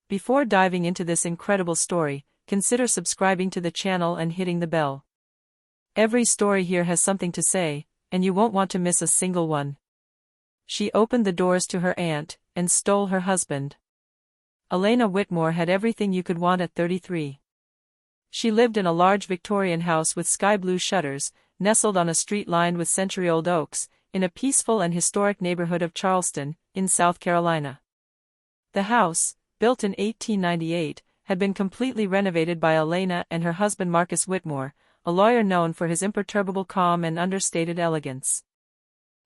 Before diving into this incredible story, consider subscribing to the channel and hitting the bell. Every story here has something to say, and you won't want to miss a single one. She opened the doors to her aunt, and stole her husband. Elena Whitmore had everything you could want at 33. She lived in a large Victorian house with sky-blue shutters, nestled on a street lined with century-old oaks, in a peaceful and historic neighborhood of Charleston, in South Carolina. The house, built in 1898, had been completely renovated by Elena and her husband Marcus Whitmore, a lawyer known for his imperturbable calm and understated elegance.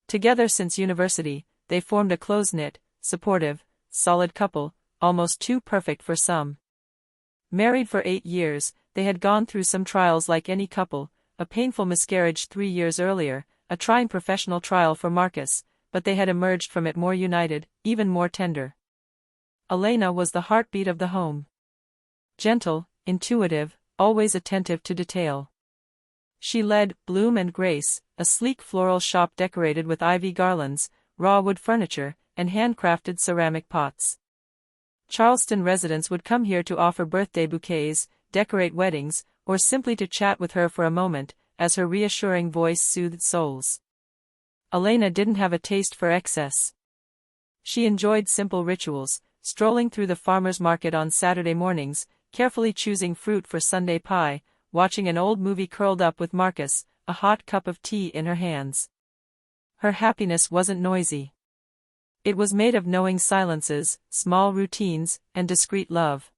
Together since university, they formed a close-knit, supportive, solid couple, almost too perfect for some. Married for 8 years, they had gone through some trials like any couple, a painful miscarriage 3 years earlier, a trying professional trial for Marcus, but they had emerged from it more united, even more tender. Elena was the heartbeat of the home. Gentle, intuitive, always attentive to detail. She led Bloom and Grace, a sleek floral shop decorated with ivy garlands, raw wood furniture, and handcrafted ceramic pots. Charleston residents would come here to offer birthday bouquets, decorate weddings, or simply to chat with her for a moment, as her reassuring voice soothed souls. Elena didn't have a taste for excess. She enjoyed simple rituals, strolling through the farmer's market on Saturday mornings, carefully choosing fruit for Sunday pie, watching an old movie curled up with Marcus, a hot cup of tea in her hands. Her happiness wasn't noisy. It was made of knowing silences, small routines, and discreet love.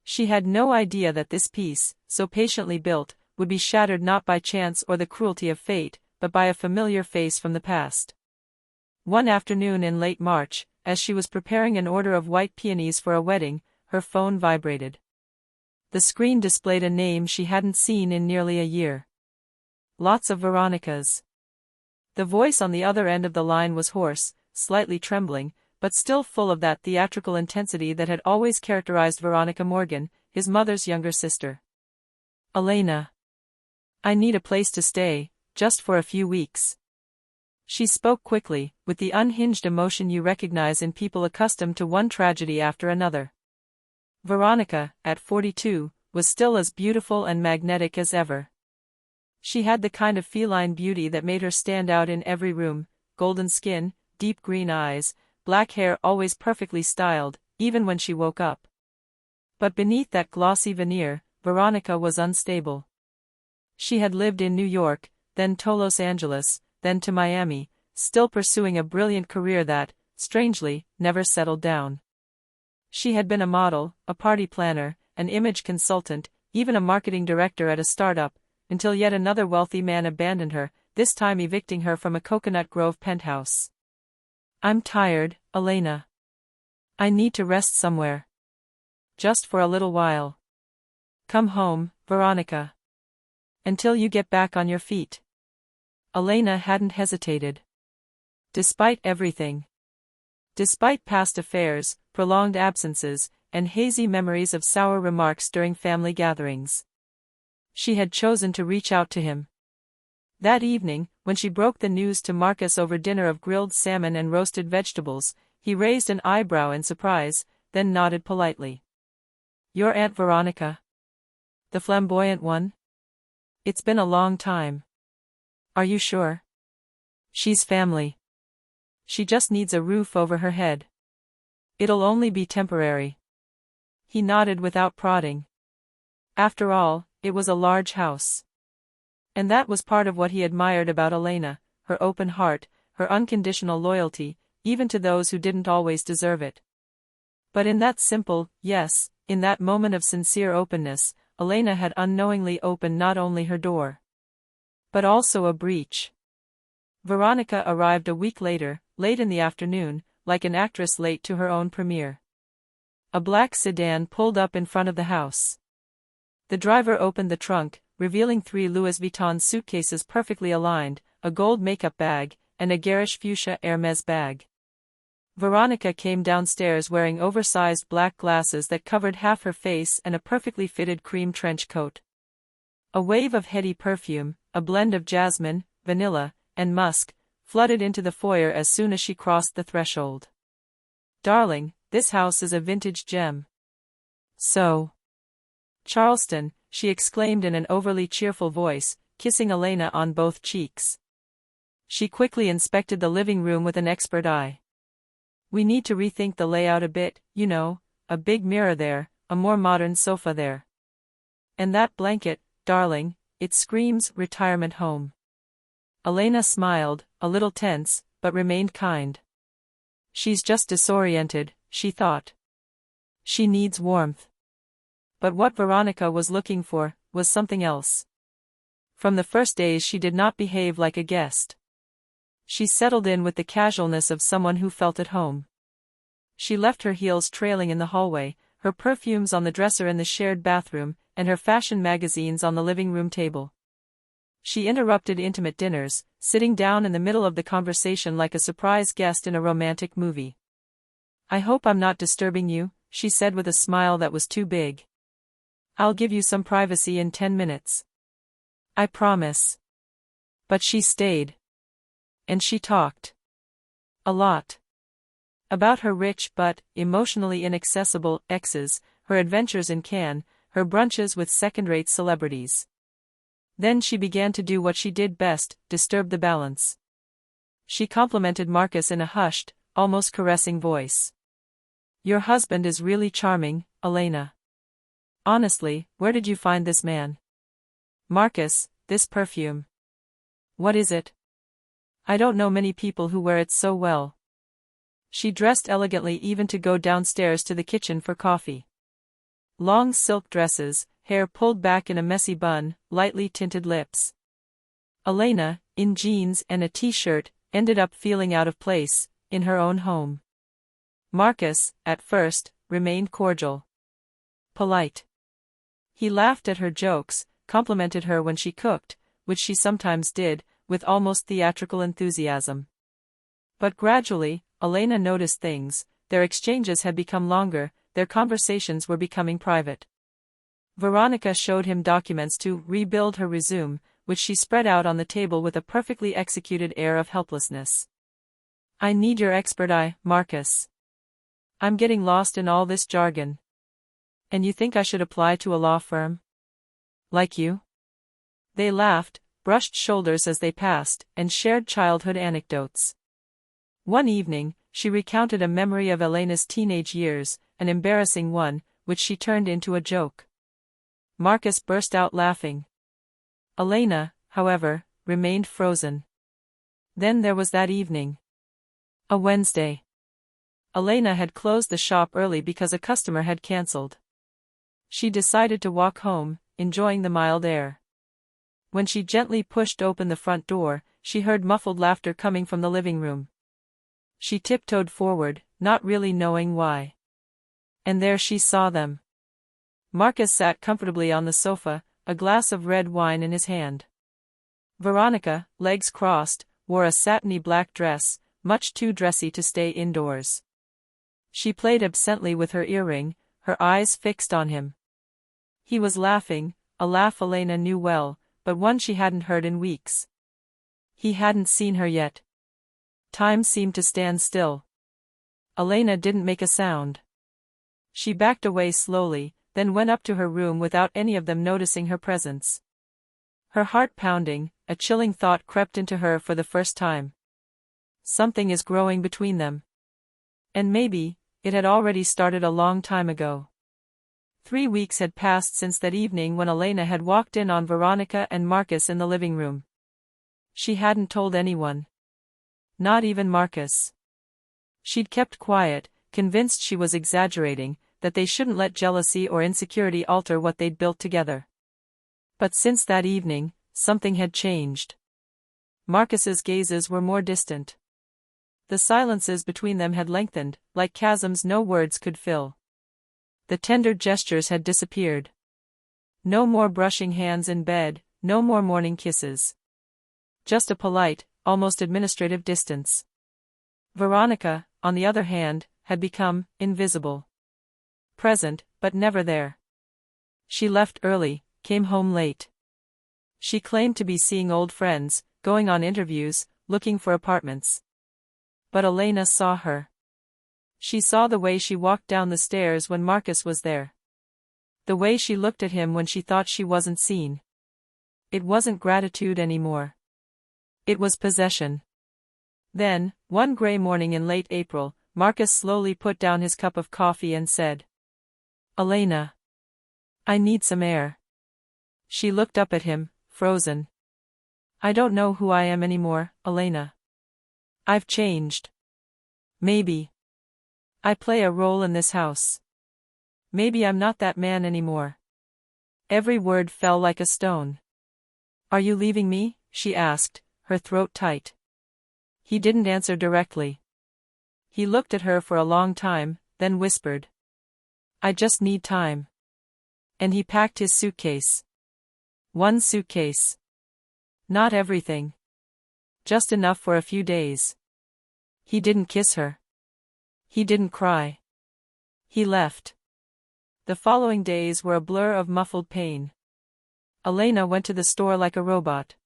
She had no idea that this peace, so patiently built, would be shattered not by chance or the cruelty of fate, but by a familiar face from the past. One afternoon in late March, as she was preparing an order of white peonies for a wedding, her phone vibrated. The screen displayed a name she hadn't seen in nearly a year. Lots of Veronicas. The voice on the other end of the line was hoarse, slightly trembling, but still full of that theatrical intensity that had always characterized Veronica Morgan, his mother's younger sister. Elena. I need a place to stay, just for a few weeks. She spoke quickly, with the unhinged emotion you recognize in people accustomed to one tragedy after another. Veronica, at 42, was still as beautiful and magnetic as ever. She had the kind of feline beauty that made her stand out in every room: golden skin, deep green eyes, black hair always perfectly styled, even when she woke up. But beneath that glossy veneer, Veronica was unstable. She had lived in New York, then to Los Angeles, then to Miami, still pursuing a brilliant career that, strangely, never settled down. She had been a model, a party planner, an image consultant, even a marketing director at a startup, until yet another wealthy man abandoned her, this time evicting her from a Coconut Grove penthouse. I'm tired, Elena. I need to rest somewhere. Just for a little while. Come home, Veronica. Until you get back on your feet. Elena hadn't hesitated. Despite everything. Despite past affairs, prolonged absences, and hazy memories of sour remarks during family gatherings. She had chosen to reach out to him. That evening, when she broke the news to Marcus over dinner of grilled salmon and roasted vegetables, he raised an eyebrow in surprise, then nodded politely. Your Aunt Veronica? The flamboyant one? It's been a long time. Are you sure? She's family. She just needs a roof over her head. It'll only be temporary. He nodded without prodding. After all, it was a large house. And that was part of what he admired about Elena, her open heart, her unconditional loyalty, even to those who didn't always deserve it. But in that simple, yes, in that moment of sincere openness, Elena had unknowingly opened not only her door, but also a breach. Veronica arrived a week later, late in the afternoon, like an actress late to her own premiere. A black sedan pulled up in front of the house. The driver opened the trunk, revealing 3 Louis Vuitton suitcases perfectly aligned, a gold makeup bag, and a garish fuchsia Hermès bag. Veronica came downstairs wearing oversized black glasses that covered half her face and a perfectly fitted cream trench coat. A wave of heady perfume, a blend of jasmine, vanilla, and musk, flooded into the foyer as soon as she crossed the threshold. Darling, this house is a vintage gem. So, Charleston, she exclaimed in an overly cheerful voice, kissing Elena on both cheeks. She quickly inspected the living room with an expert eye. We need to rethink the layout a bit, you know, a big mirror there, a more modern sofa there. And that blanket, darling, it screams retirement home. Elena smiled, a little tense, but remained kind. She's just disoriented, she thought. She needs warmth. But what Veronica was looking for was something else. From the first days she did not behave like a guest. She settled in with the casualness of someone who felt at home. She left her heels trailing in the hallway, her perfumes on the dresser in the shared bathroom, and her fashion magazines on the living room table. She interrupted intimate dinners, sitting down in the middle of the conversation like a surprise guest in a romantic movie. I hope I'm not disturbing you, she said with a smile that was too big. I'll give you some privacy in 10 minutes. I promise. But she stayed. And she talked. A lot. About her rich but emotionally inaccessible exes, her adventures in Cannes, her brunches with second-rate celebrities. Then she began to do what she did best, disturb the balance. She complimented Marcus in a hushed, almost caressing voice. Your husband is really charming, Elena. Honestly, where did you find this man? Marcus, this perfume. What is it? I don't know many people who wear it so well. She dressed elegantly even to go downstairs to the kitchen for coffee. Long silk dresses, hair pulled back in a messy bun, lightly tinted lips. Elena, in jeans and a t-shirt, ended up feeling out of place, in her own home. Marcus, at first, remained cordial. Polite. He laughed at her jokes, complimented her when she cooked, which she sometimes did, with almost theatrical enthusiasm. But gradually, Elena noticed things, their exchanges had become longer, their conversations were becoming private. Veronica showed him documents to rebuild her resume, which she spread out on the table with a perfectly executed air of helplessness. I need your expert eye, Marcus. I'm getting lost in all this jargon. And you think I should apply to a law firm? Like you? They laughed, brushed shoulders as they passed, and shared childhood anecdotes. One evening, she recounted a memory of Elena's teenage years, an embarrassing one, which she turned into a joke. Marcus burst out laughing. Elena, however, remained frozen. Then there was that evening. A Wednesday. Elena had closed the shop early because a customer had cancelled. She decided to walk home, enjoying the mild air. When she gently pushed open the front door, she heard muffled laughter coming from the living room. She tiptoed forward, not really knowing why. And there she saw them. Marcus sat comfortably on the sofa, a glass of red wine in his hand. Veronica, legs crossed, wore a satiny black dress, much too dressy to stay indoors. She played absently with her earring, her eyes fixed on him. He was laughing, a laugh Elena knew well, but one she hadn't heard in weeks. He hadn't seen her yet. Time seemed to stand still. Elena didn't make a sound. She backed away slowly, then went up to her room without any of them noticing her presence. Her heart pounding, a chilling thought crept into her for the first time. Something is growing between them. And maybe, it had already started a long time ago. 3 weeks had passed since that evening when Elena had walked in on Veronica and Marcus in the living room. She hadn't told anyone. Not even Marcus. She'd kept quiet, convinced she was exaggerating, that they shouldn't let jealousy or insecurity alter what they'd built together. But since that evening, something had changed. Marcus's gazes were more distant. The silences between them had lengthened, like chasms no words could fill. The tender gestures had disappeared. No more brushing hands in bed, no more morning kisses. Just a polite, almost administrative distance. Veronica, on the other hand, had become invisible. Present, but never there. She left early, came home late. She claimed to be seeing old friends, going on interviews, looking for apartments. But Elena saw her. She saw the way she walked down the stairs when Marcus was there. The way she looked at him when she thought she wasn't seen. It wasn't gratitude anymore. It was possession. Then, one gray morning in late April, Marcus slowly put down his cup of coffee and said, "Elena. I need some air." She looked up at him, frozen. "I don't know who I am anymore, Elena. I've changed. Maybe I play a role in this house. Maybe I'm not that man anymore." Every word fell like a stone. "Are you leaving me?" she asked, her throat tight. He didn't answer directly. He looked at her for a long time, then whispered, "I just need time." And he packed his suitcase. One suitcase. Not everything. Just enough for a few days. He didn't kiss her. He didn't cry. He left. The following days were a blur of muffled pain. Elena went to the store like a robot.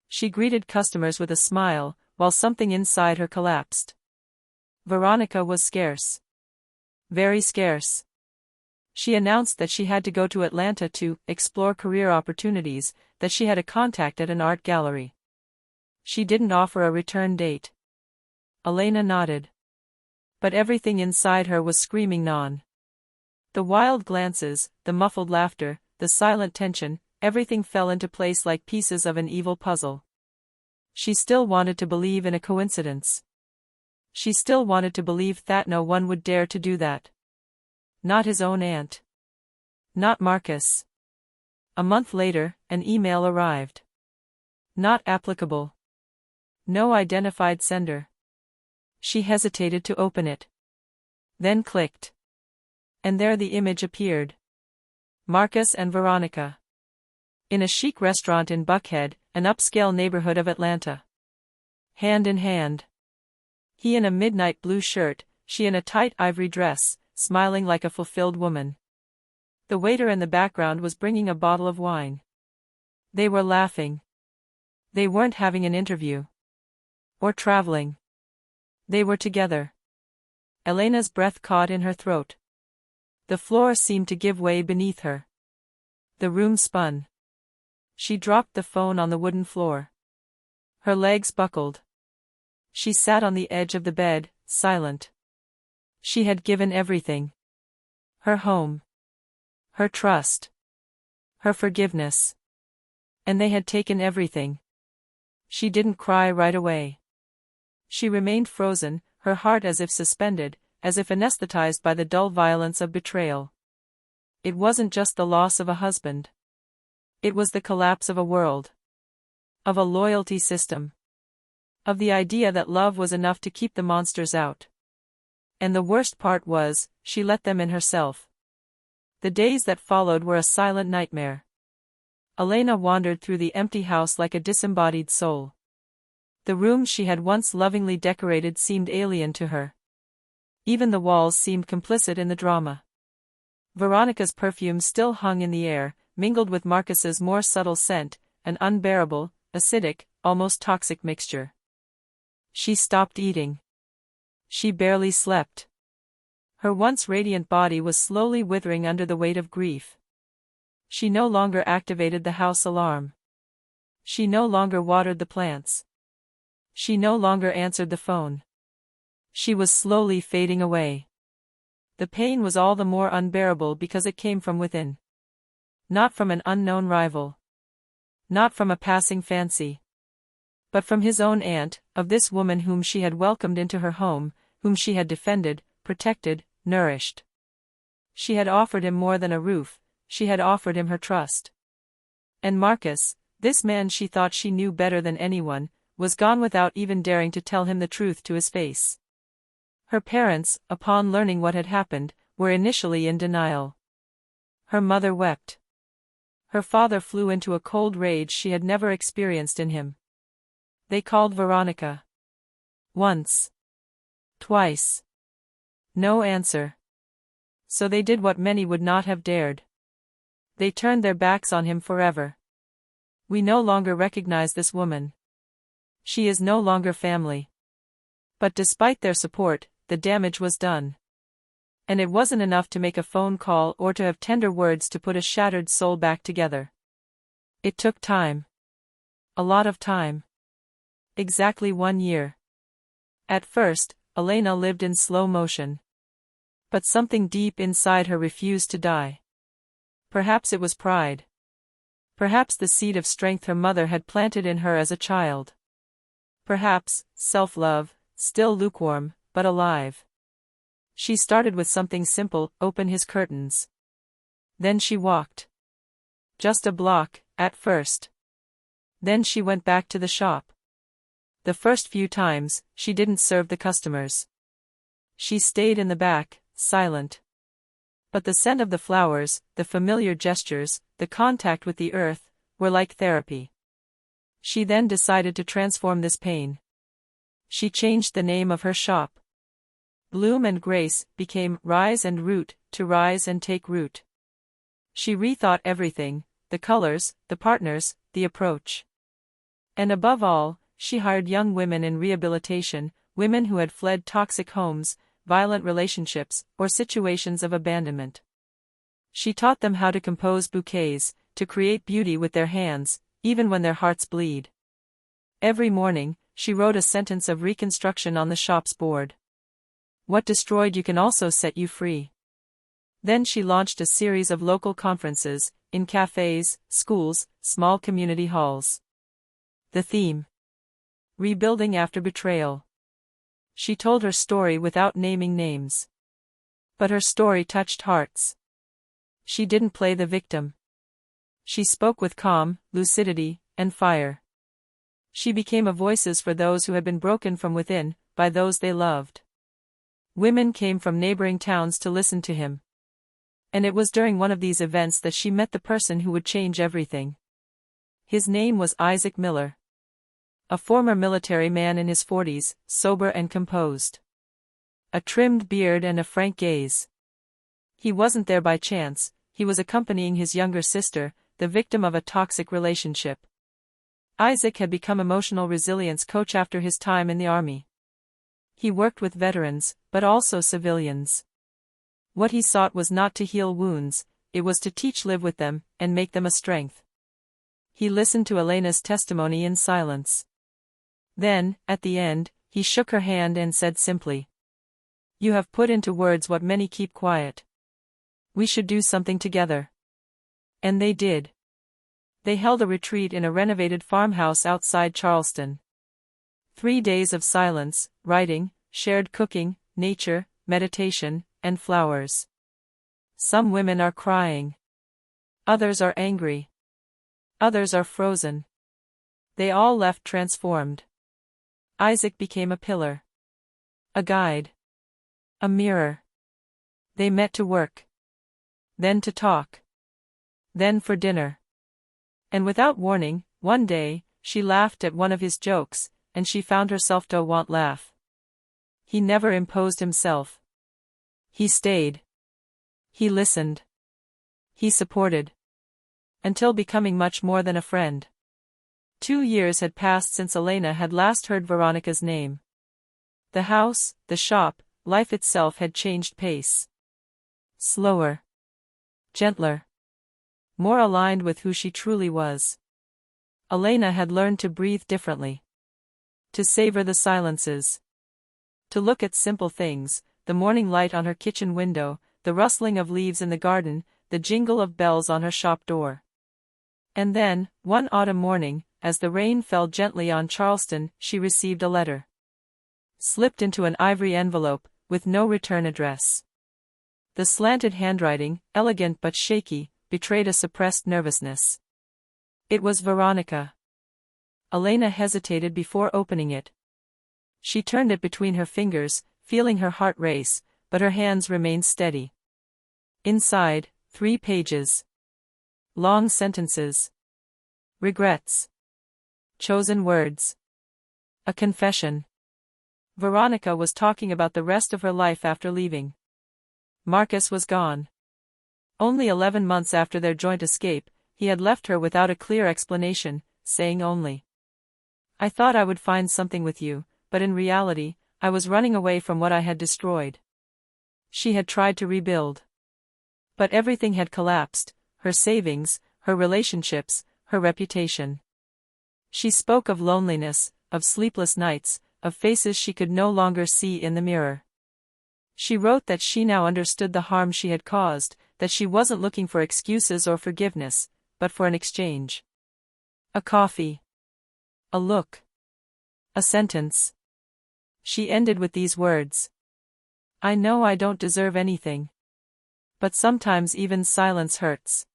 She greeted customers with a smile, while something inside her collapsed. Veronica was scarce. Very scarce. She announced that she had to go to Atlanta to explore career opportunities, that she had a contact at an art gallery. She didn't offer a return date. Elena nodded. But everything inside her was screaming non. The wild glances, the muffled laughter, the silent tension, everything fell into place like pieces of an evil puzzle. She still wanted to believe in a coincidence. She still wanted to believe that no one would dare to do that. Not his own aunt. Not Marcus. A month later, an email arrived. Not applicable. No identified sender. She hesitated to open it. Then clicked. And there the image appeared. Marcus and Veronica. In a chic restaurant in Buckhead, an upscale neighborhood of Atlanta. Hand in hand. He in a midnight blue shirt, she in a tight ivory dress, smiling like a fulfilled woman. The waiter in the background was bringing a bottle of wine. They were laughing. They weren't having an interview. Or traveling. They were together. Elena's breath caught in her throat. The floor seemed to give way beneath her. The room spun. She dropped the phone on the wooden floor. Her legs buckled. She sat on the edge of the bed, silent. She had given everything. Her home. Her trust. Her forgiveness. And they had taken everything. She didn't cry right away. She remained frozen, her heart as if suspended, as if anesthetized by the dull violence of betrayal. It wasn't just the loss of a husband. It was the collapse of a world. Of a loyalty system. Of the idea that love was enough to keep the monsters out. And the worst part was, she let them in herself. The days that followed were a silent nightmare. Elena wandered through the empty house like a disembodied soul. The rooms she had once lovingly decorated seemed alien to her. Even the walls seemed complicit in the drama. Veronica's perfume still hung in the air, mingled with Marcus's more subtle scent, an unbearable, acidic, almost toxic mixture. She stopped eating. She barely slept. Her once radiant body was slowly withering under the weight of grief. She no longer activated the house alarm. She no longer watered the plants. She no longer answered the phone. She was slowly fading away. The pain was all the more unbearable because it came from within. Not from an unknown rival. Not from a passing fancy. But from his own aunt, of this woman whom she had welcomed into her home, whom she had defended, protected, nourished. She had offered him more than a roof, she had offered him her trust. And Marcus, this man she thought she knew better than anyone, was gone without even daring to tell him the truth to his face. Her parents, upon learning what had happened, were initially in denial. Her mother wept. Her father flew into a cold rage she had never experienced in him. They called Veronica. Once. Twice. No answer. So they did what many would not have dared. They turned their backs on him forever. We no longer recognize this woman. She is no longer family. But despite their support, the damage was done. And it wasn't enough to make a phone call or to have tender words to put a shattered soul back together. It took time. A lot of time. Exactly 1 year. At first, Elena lived in slow motion. But something deep inside her refused to die. Perhaps it was pride. Perhaps the seed of strength her mother had planted in her as a child. Perhaps, self-love, still lukewarm, but alive. She started with something simple: open his curtains. Then she walked. Just a block, at first. Then she went back to the shop. The first few times, she didn't serve the customers. She stayed in the back, silent. But the scent of the flowers, the familiar gestures, the contact with the earth, were like therapy. She then decided to transform this pain. She changed the name of her shop. Bloom and Grace became Rise and Root, to rise and take root. She rethought everything: the colors, the partners, the approach. And above all, she hired young women in rehabilitation, women who had fled toxic homes, violent relationships, or situations of abandonment. She taught them how to compose bouquets, to create beauty with their hands, even when their hearts bleed. Every morning, she wrote a sentence of reconstruction on the shop's board. What destroyed you can also set you free. Then she launched a series of local conferences, in cafes, schools, small community halls. The theme: rebuilding after betrayal. She told her story without naming names. But her story touched hearts. She didn't play the victim. She spoke with calm, lucidity, and fire. She became a voice for those who had been broken from within, by those they loved. Women came from neighboring towns to listen to him. And it was during one of these events that she met the person who would change everything. His name was Isaac Miller. A former military man in his 40s, sober and composed. A trimmed beard and a frank gaze. He wasn't there by chance, he was accompanying his younger sister, the victim of a toxic relationship. Isaac had become emotional resilience coach after his time in the army. He worked with veterans, but also civilians. What he sought was not to heal wounds, it was to teach, live with them, and make them a strength. He listened to Elena's testimony in silence. Then, at the end, he shook her hand and said simply, "You have put into words what many keep quiet. We should do something together." And they did. They held a retreat in a renovated farmhouse outside Charleston. 3 days of silence, writing, shared cooking, nature, meditation, and flowers. Some women are crying. Others are angry. Others are frozen. They all left transformed. Isaac became a pillar. A guide. A mirror. They met to work. Then to talk. Then for dinner. And without warning, one day, she laughed at one of his jokes, and she found herself to want laugh. He never imposed himself. He stayed. He listened. He supported. Until becoming much more than a friend. 2 years had passed since Elena had last heard Veronica's name. The house, the shop, life itself had changed pace. Slower. Gentler. More aligned with who she truly was. Elena had learned to breathe differently. To savor the silences. To look at simple things, the morning light on her kitchen window, the rustling of leaves in the garden, the jingle of bells on her shop door. And then, one autumn morning, as the rain fell gently on Charleston, she received a letter. Slipped into an ivory envelope, with no return address. The slanted handwriting, elegant but shaky, betrayed a suppressed nervousness. It was Veronica. Elena hesitated before opening it. She turned it between her fingers, feeling her heart race, but her hands remained steady. Inside, 3 pages. Long sentences. Regrets. Chosen words. A confession. Veronica was talking about the rest of her life after leaving. Marcus was gone. Only 11 months after their joint escape, he had left her without a clear explanation, saying only, "I thought I would find something with you, but in reality, I was running away from what I had destroyed." She had tried to rebuild. But everything had collapsed: her savings, her relationships, her reputation. She spoke of loneliness, of sleepless nights, of faces she could no longer see in the mirror. She wrote that she now understood the harm she had caused, that she wasn't looking for excuses or forgiveness, but for an exchange. A coffee. A look. A sentence. She ended with these words. I know I don't deserve anything. But sometimes even silence hurts.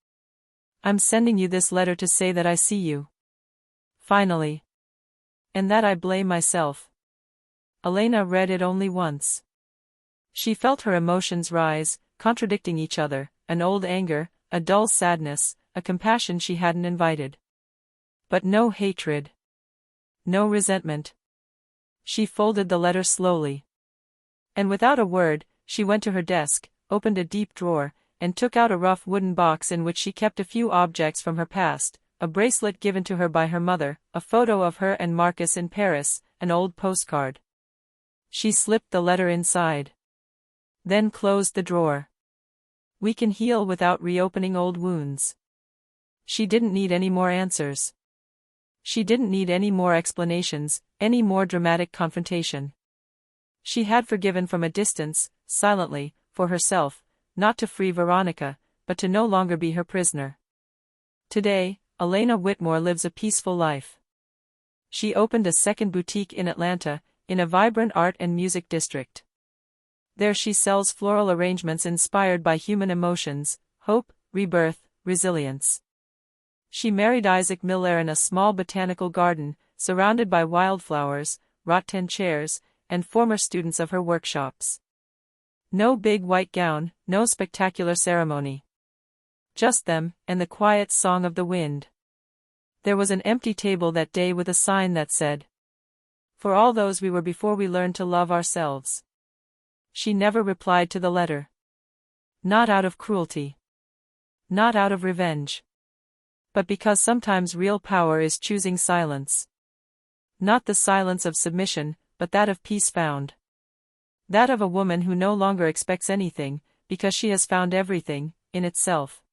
I'm sending you this letter to say that I see you. Finally. And that I blame myself. Elena read it only once. She felt her emotions rise, contradicting each other, an old anger, a dull sadness, a compassion she hadn't invited. But no hatred. No resentment. She folded the letter slowly. And without a word, she went to her desk, opened a deep drawer, and took out a rough wooden box in which she kept a few objects from her past, a bracelet given to her by her mother, a photo of her and Marcus in Paris, an old postcard. She slipped the letter inside. Then closed the drawer. We can heal without reopening old wounds. She didn't need any more answers. She didn't need any more explanations, any more dramatic confrontation. She had forgiven from a distance, silently, for herself, not to free Veronica, but to no longer be her prisoner. Today, Elena Whitmore lives a peaceful life. She opened a second boutique in Atlanta, in a vibrant art and music district. There she sells floral arrangements inspired by human emotions, hope, rebirth, resilience. She married Isaac Miller in a small botanical garden, surrounded by wildflowers, rattan chairs, and former students of her workshops. No big white gown, no spectacular ceremony. Just them, and the quiet song of the wind. There was an empty table that day with a sign that said, "For all those we were before we learned to love ourselves." She never replied to the letter. Not out of cruelty. Not out of revenge. But because sometimes real power is choosing silence. Not the silence of submission, but that of peace found. That of a woman who no longer expects anything, because she has found everything, in itself.